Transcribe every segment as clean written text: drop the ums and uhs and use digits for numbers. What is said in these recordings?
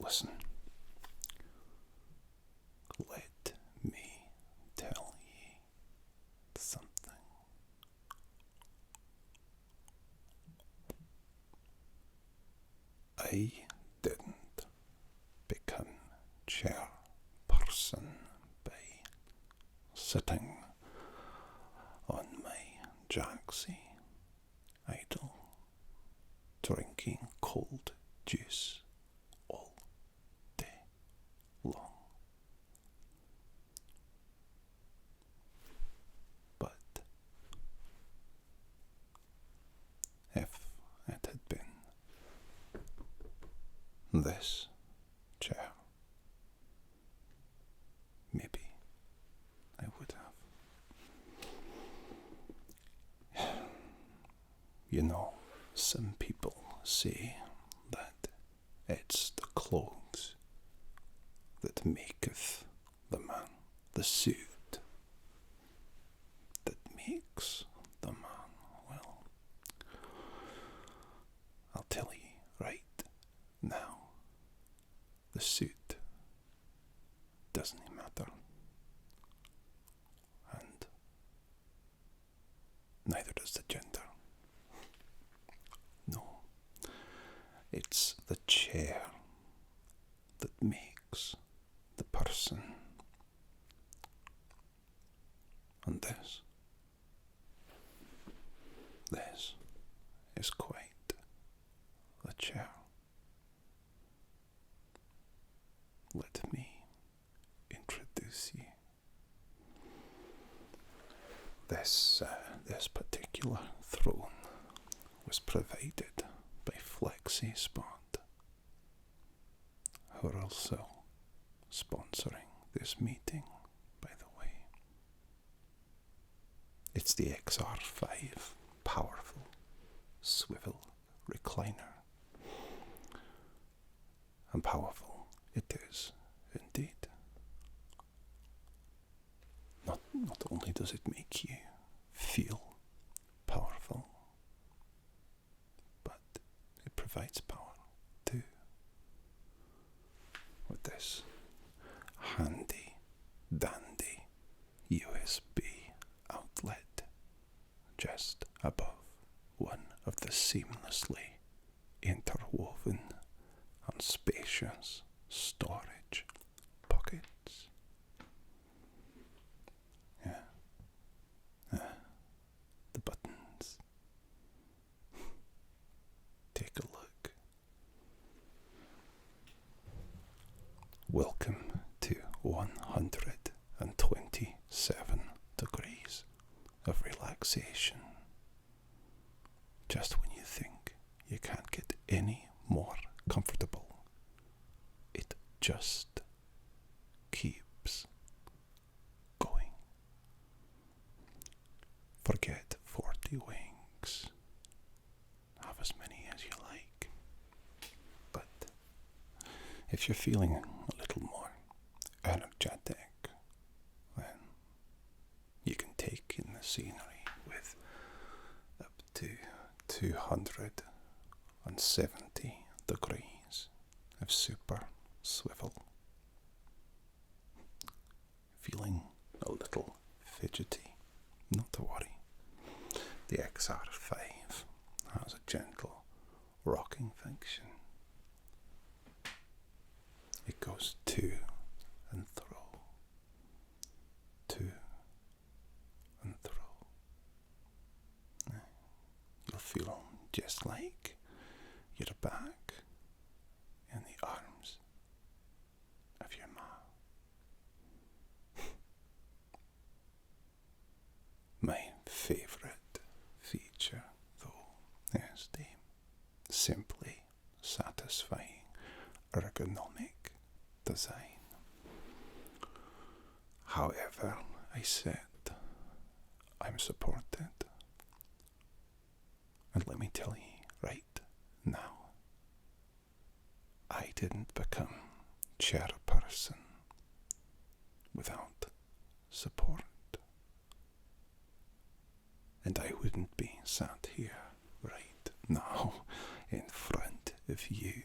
listen. Let me tell ye something. I didn't become chairperson by sitting on my jacksie, idle, drinking cold juice all day long. But if it had been this chair, maybe I would have. You know, some people say that it's the clothes that maketh the man, the suit that makes the man. Well, I'll tell you right now, the suit doesn't matter, and neither does the gender. No, it's the chair that makes the person. And this is quite the chair. Let me introduce you. This particular throne was provided by FlexiSpot, who are also sponsoring this meeting, by the way. It's the XR5 powerful swivel recliner. And powerful it is indeed. Not only does it make you feel powerful, but it provides power too. With this handy dandy USB outlet just above one of the seamlessly interwoven and spacious storage pockets. The buttons. Take a look. Welcome to 127 degrees of relaxation. Just when you think you can't get any more comfortable, it just keeps going. Forget 40 winks. Have as many as you like. But if you're feeling a little more energetic, then you can take in the scenery with up to 270 degrees of super swivel. Feeling a little fidgety? Not to worry. The XR5 has a gentle rocking function. It goes to and fro, to and fro. You'll feel just like you're back in the arms of your ma. My favourite feature, though, is the simply satisfying ergonomic design. However, I said I'm supported. And let me tell you right now, I didn't become chairperson without support. And I wouldn't be sat here right now in front of you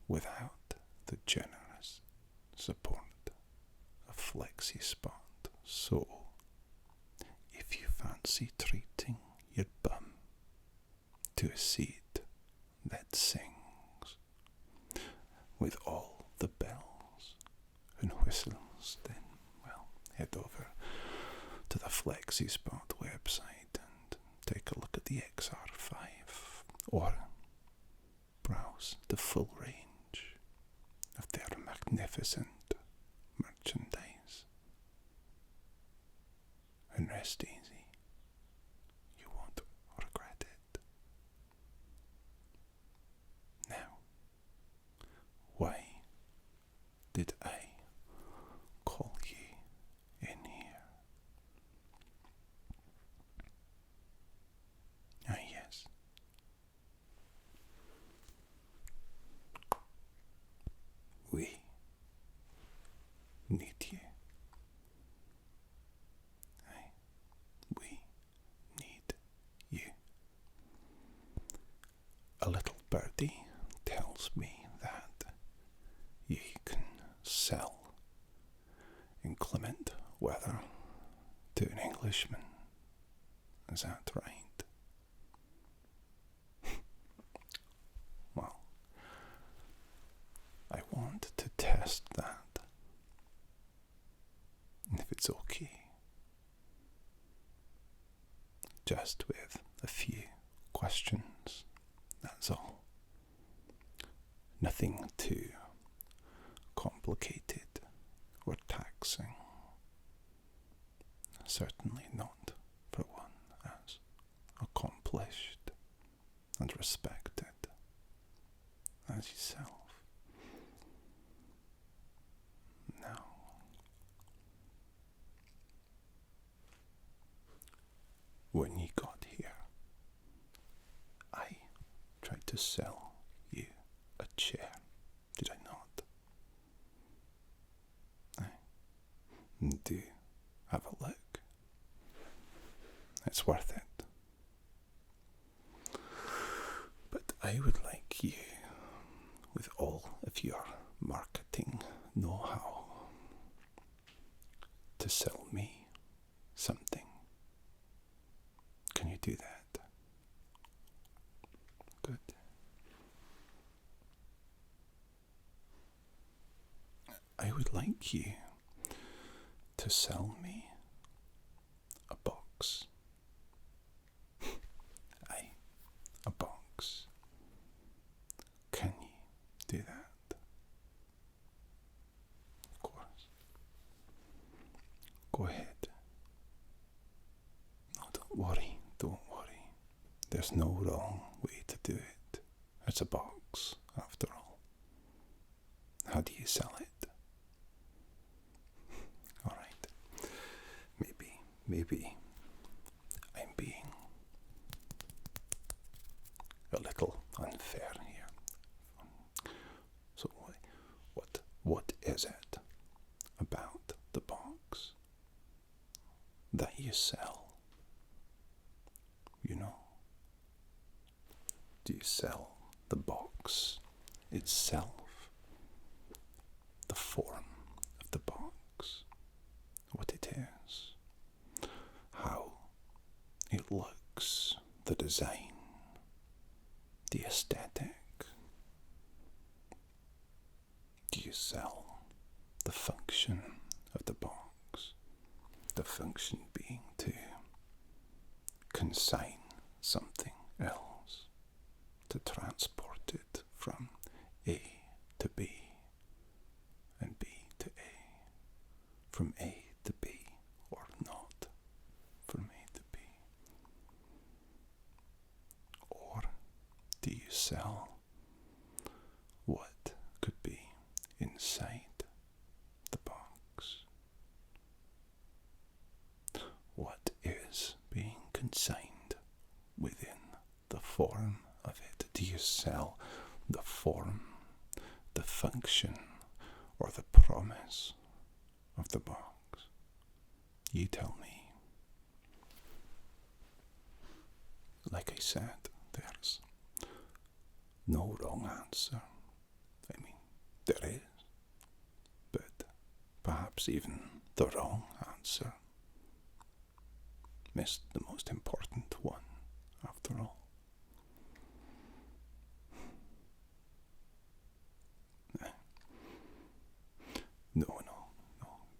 without the generous support of FlexiSpot. So, if you fancy treating your bum to a seat that sings with all the bells and whistles, then, well, head over to the FlexiSpot website and take a look at the XR5, or browse the full range of their magnificent merchandise. And rest easy, you won't regret it. Now, why did I call you in here? Ah, yes. We need you. We need you. A little birdie tells me that you can sell inclement weather to an Englishman. Is that right? Well, I want to test that. And if it's okay, just with a few questions, that's all. Nothing too complicated or taxing. Certainly not for one as accomplished and respected as yourself. Now, when you got here, I tried to sell you a chair, did I not? Do have a look. It's worth it. But I would like you, with all of your marketing know-how, to sell me something. Can you do that? Good. I would like you to sell me a box. Aye, a box. Can you do that? Of course. Go ahead. No, don't worry. There's no wrong way to do it. It's a box, after all. How do you sell it? Alright. Maybe I'm being a little unfair here. So what is it about the box that you sell? You know? Do you sell the box itself? The form of the box? What it is? How it looks? The design? The aesthetic? Do you sell the function of the box? The function being to consign something else, to transport it from A to B and B to A, from A to B, or not from A to B. Or do you sell what could be inside the box? What is being consigned within the form of it? Do you sell the form, the function, or the promise of the box? You tell me. Like I said, there's no wrong answer. I mean, There is, but perhaps even the wrong answer missed the most important one, after all. No,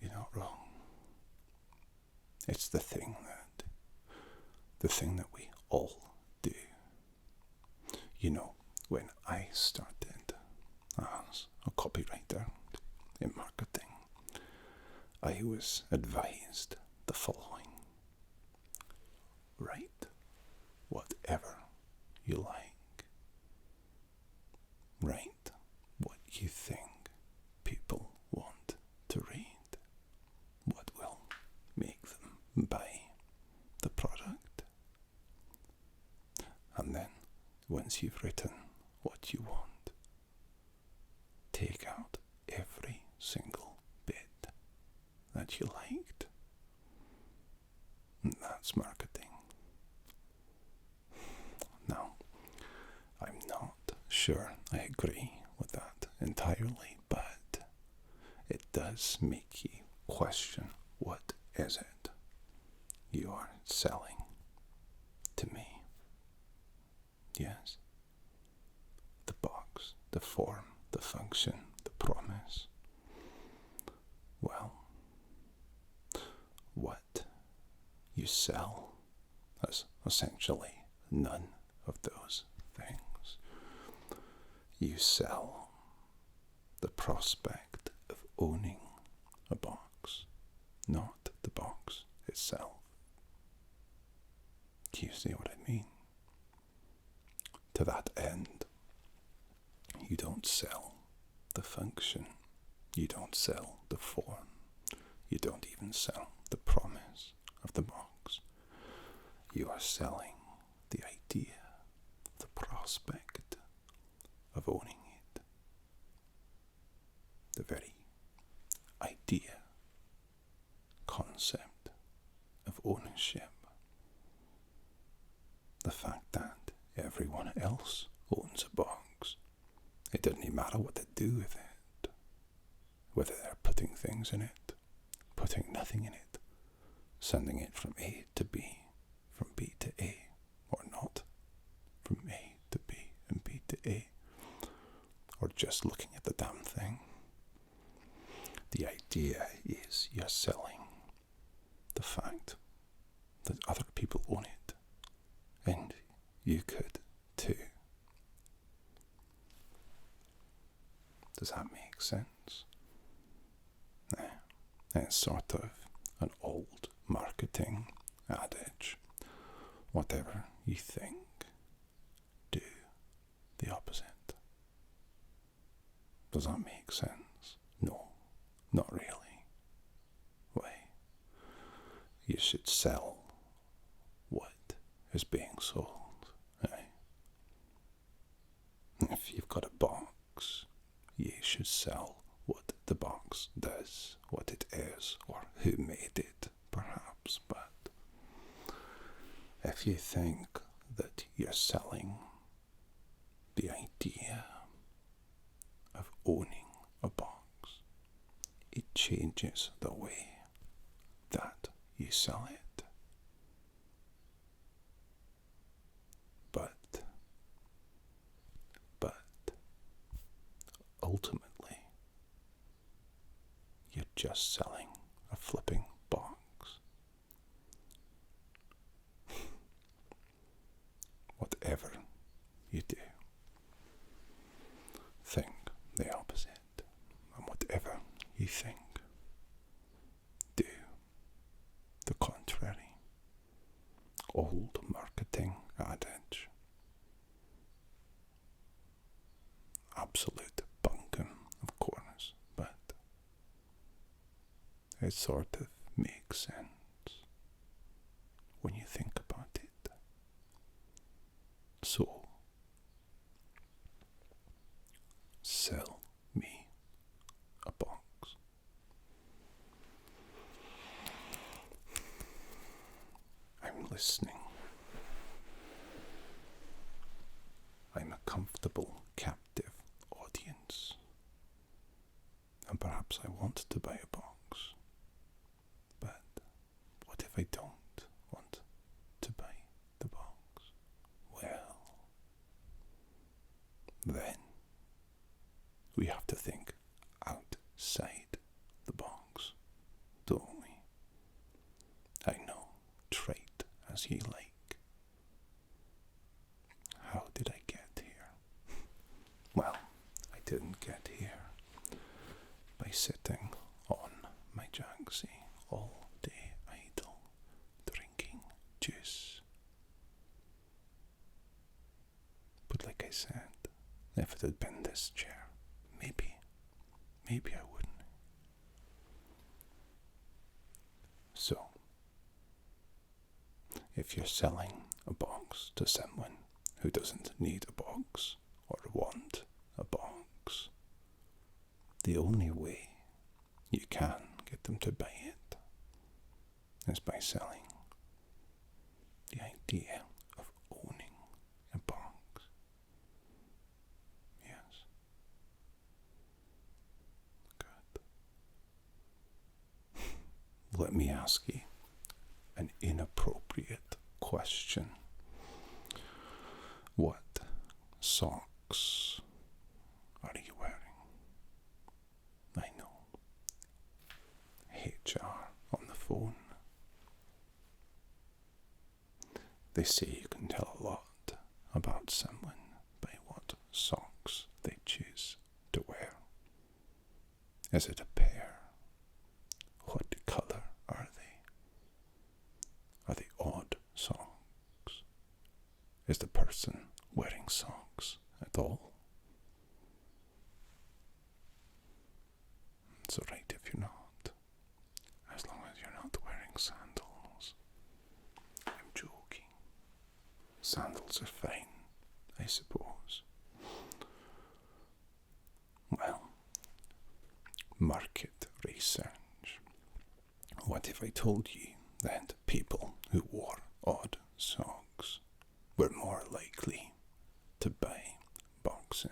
you're not wrong. It's the thing that we all do. You know, when I started as a copywriter in marketing, I was advised the following: write whatever you like. Write what you think people want to read. What will make them buy the product. And then, once you've written what you want, take out every single bit that you liked. And that's marketing. Now, I'm not sure I agree with that entirely, but it does make you question, what is it you are selling to me? Yes? The box, the form, the function, the promise. Well, what you sell is essentially none of those things. You sell the prospect of owning a box, not the box itself. Do you see what I mean? To that end, you don't sell the function, you don't sell the form, you don't even sell the promise of the box. You are selling the idea, the prospect of owning it. The very idea, concept of ownership. The fact that everyone else owns a box. It doesn't matter what they do with it. Whether they're putting things in it, putting nothing in it, sending it from A to B, from B to A, or not, from A to B and B to A, or just looking at the damn thing. The idea is you're selling the fact that other people own it, and you could too. Does that make sense? It's sort of an old marketing adage. Whatever you think, do the opposite. Does that make sense? No, not really. Why? You should sell what is being sold. If you've got a box, you should sell what the box does, what it is, or who made it, perhaps. But if you think that you're selling the idea of owning a box, it changes the way that you sell it. Ultimately, you're just selling a flipping box. Whatever you do, think the opposite. And whatever you think, do the contrary. Old marketing adage. Absolute bunkum, of course, but it sort of makes sense when you think about it. So, sell me a box. I'm listening. I'm a comfortable captive audience. sitting on my jacksie all day idle, drinking juice. But like I said, if it had been this chair, maybe I wouldn't. So, if you're selling a box to someone who doesn't need a box or want a box, the only way you can get them to buy it is by selling the idea of owning a box. Yes. Good. Let me ask you an inappropriate question. What socks are you wearing? I know. HR on the phone. They say you can tell a lot about someone by what socks they choose to wear. Is it a pair? What colour are they? Are they odd socks? Is the person wearing socks at all? It's alright if you're not, as long as you're not wearing sandals. I'm joking. Sandals are fine, I suppose. Well, market research. What if I told you that people who wore odd socks were more likely to buy boxes?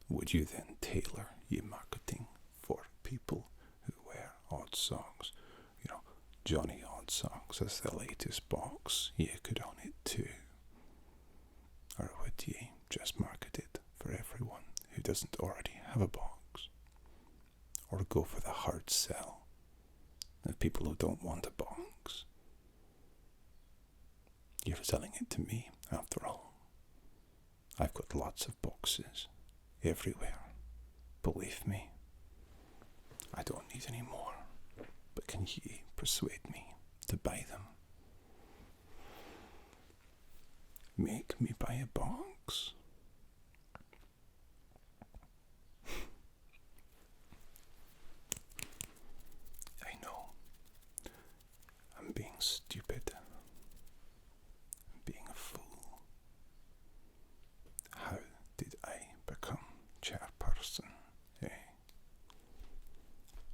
Would you then tailor your marketing for people who wear odd socks? You know, Johnny Odd Socks is the latest box you could own it too. Or would you just market it for everyone who doesn't already have a box? Or go for the hard sell of people who don't want a box? You're selling it to me, after all. I've got lots of boxes everywhere. Believe me, I don't need any more. But can you persuade me to buy them? Make me buy a box? I know. I'm being stupid. I'm being a fool. How did I become chairperson, eh?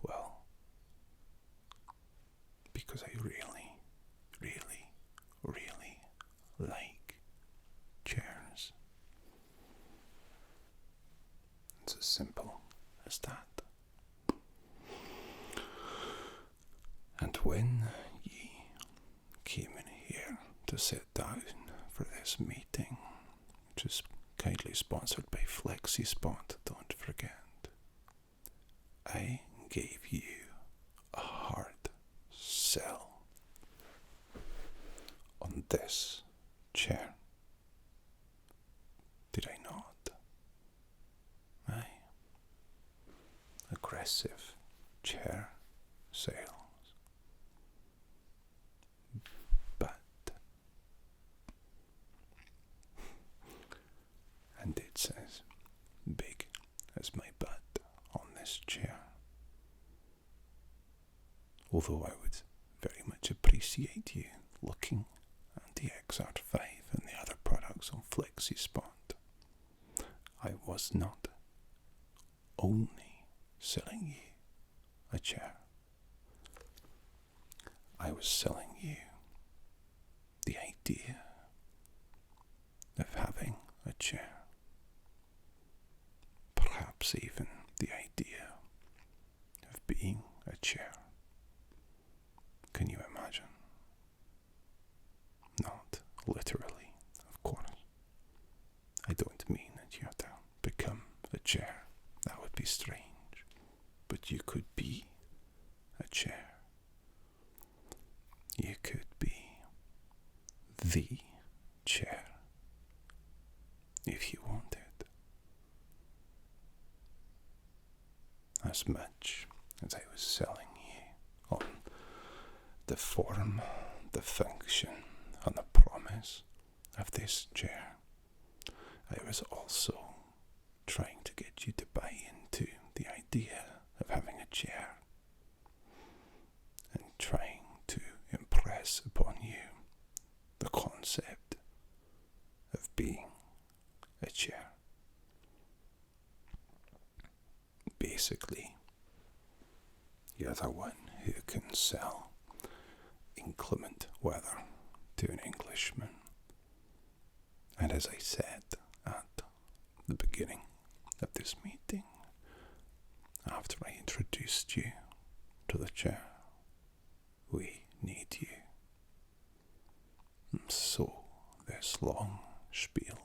Well, because I really, really, really like chairs. It's as simple as that. And when ye came in here to sit down for this meeting, which is kindly sponsored by FlexiSpot, don't forget, I gave you a hard sell on this chair. Did I not? Aye. Aggressive chair sales. But, and it says big as my butt on this chair. Although I would very much appreciate you looking at the XR5 and the other products on FlexiSpot, I was not only selling you a chair. I was selling you the idea of having a chair. Perhaps even the idea of being a chair. Can you imagine? Not literally, of course. I don't mean that you have to become a chair. That would be strange. But you could be a chair. You could be the chair if you wanted. I as much as I was selling you on the form, the function, and the promise of this chair, I was also trying to get you to buy into the idea of having a chair and trying to impress upon you the concept of being a chair. Basically, you're the one who can sell inclement weather to an Englishman. And as I said at the beginning of this meeting, after I introduced you to the chair, we need you. So this long spiel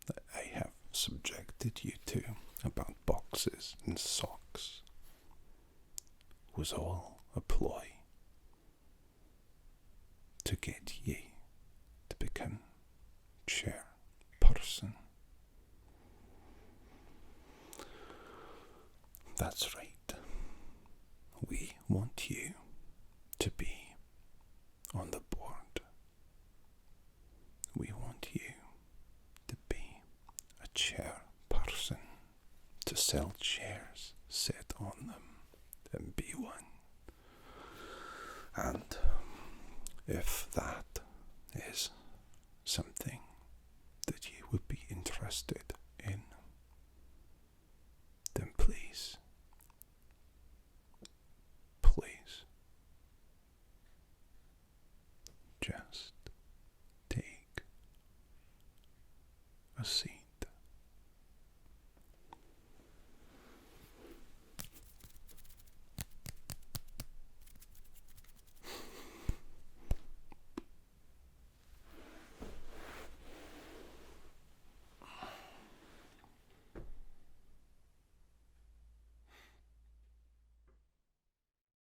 that I have subjected you to about boxes and socks was all a ploy to get ye to become chair person. That's right. We want you to be on the board. We want you to be a chair person, to sell chairs, sit on them, and be one. And if that is something that you would be interested in, then please just take a seat.